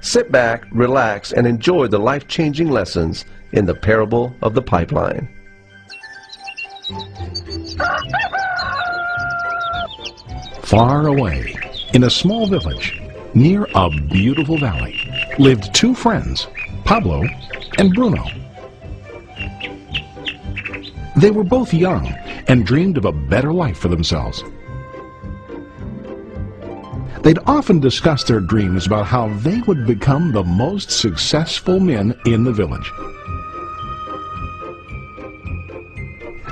Sit back, relax, and enjoy the life-changing lessons in the parable of the pipeline. Far away, in a small village, near a beautiful valley, lived two friends, Pablo and Bruno. They were both young and dreamed of a better life for themselves. They'd often discuss their dreams about how they would become the most successful men in the village.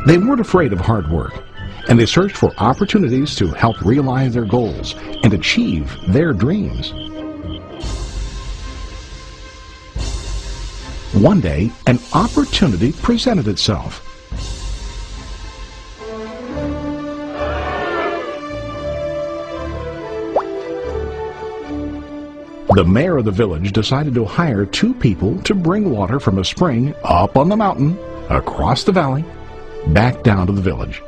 They weren't afraid of hard work, and they searched for opportunities to help realize their goals and achieve their dreams. One day, an opportunity presented itself. The mayor of the village decided to hire two people to bring water from a spring up on the mountain, across the valley, back down to the village.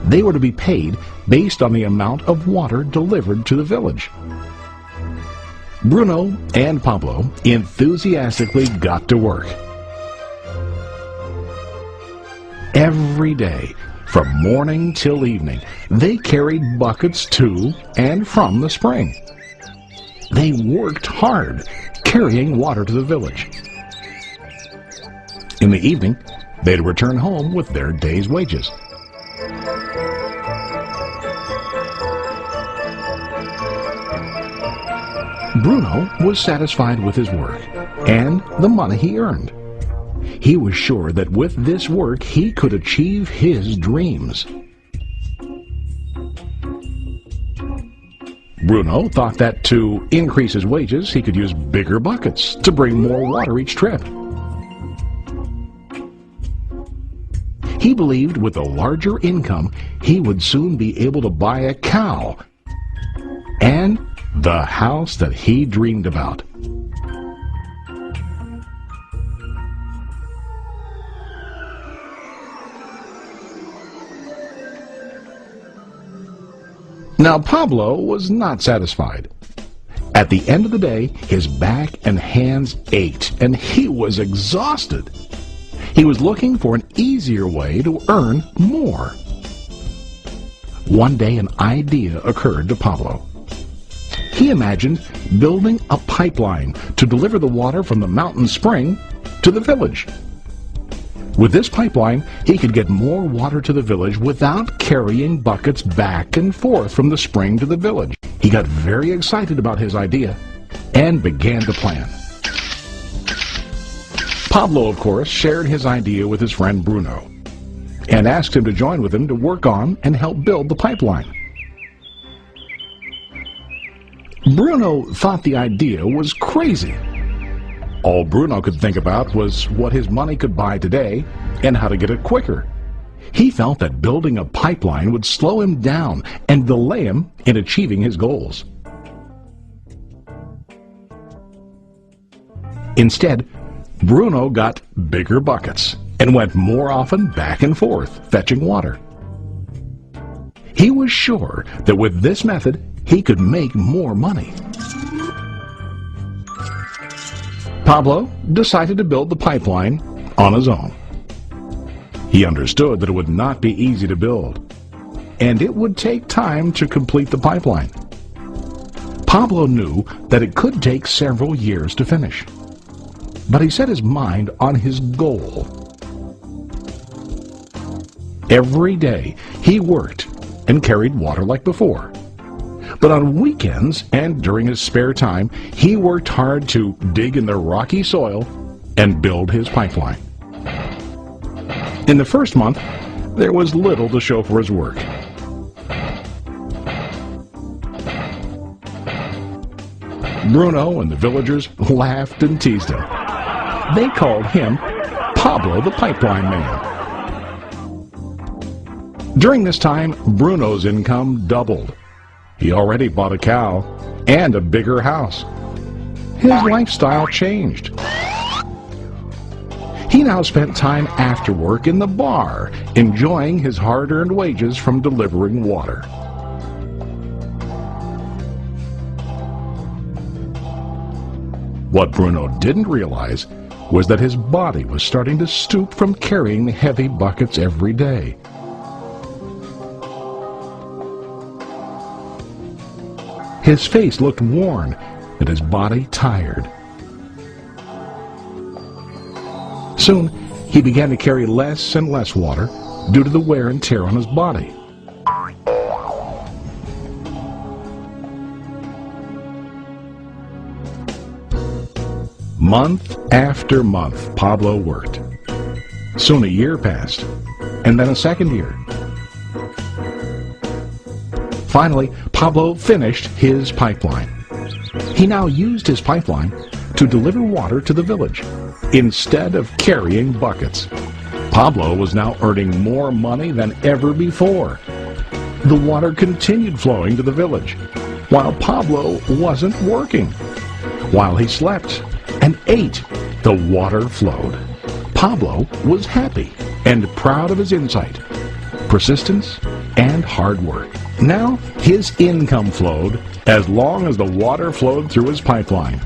They were to be paid based on the amount of water delivered to the village. Bruno and Pablo enthusiastically got to work. Every day, from morning till evening, they carried buckets to and from the spring. They worked hard, carrying water to the village. In the evening, they'd return home with their day's wages. Bruno was satisfied with his work and the money he earned. He was sure that with this work he could achieve his dreams. Bruno thought that to increase his wages he could use bigger buckets to bring more water each trip. He believed with a larger income he would soon be able to buy a cow and the house that he dreamed about. Now Pablo was not satisfied. At the end of the day, his back and hands ached, and he was exhausted. He was looking for an easier way to earn more. One day an idea occurred to Pablo. He imagined building a pipeline to deliver the water from the mountain spring to the village. With this pipeline, he could get more water to the village without carrying buckets back and forth from the spring to the village. He got very excited about his idea and began to plan. Pablo, of course, shared his idea with his friend Bruno and asked him to join with him to work on and help build the pipeline. Bruno thought the idea was crazy. All Bruno could think about was what his money could buy today and how to get it quicker. He felt that building a pipeline would slow him down and delay him in achieving his goals. Instead, Bruno got bigger buckets and went more often back and forth, fetching water. He was sure that with this method, he could make more money. Pablo decided to build the pipeline on his own. He understood that it would not be easy to build, and it would take time to complete the pipeline. Pablo knew that it could take several years to finish, but he set his mind on his goal. Every day he worked and carried water like before. But on weekends and during his spare time, he worked hard to dig in the rocky soil and build his pipeline. In the first month, there was little to show for his work. Bruno and the villagers laughed and teased him. They called him Pablo the Pipeline Man. During this time, Bruno's income doubled. He already bought a cow and a bigger house. His lifestyle changed. He now spent time after work in the bar, enjoying his hard-earned wages from delivering water. What Bruno didn't realize was that his body was starting to stoop from carrying the heavy buckets every day. His face looked worn and his body tired. Soon, he began to carry less and less water due to the wear and tear on his body. Month after month, Pablo worked. Soon a year passed, and then a second year. Finally, Pablo finished his pipeline. He now used his pipeline to deliver water to the village instead of carrying buckets. Pablo was now earning more money than ever before. The water continued flowing to the village, while Pablo wasn't working. While he slept and ate, the water flowed. Pablo was happy and proud of his insight, persistence, and hard work. Now his income flowed as long as the water flowed through his pipeline.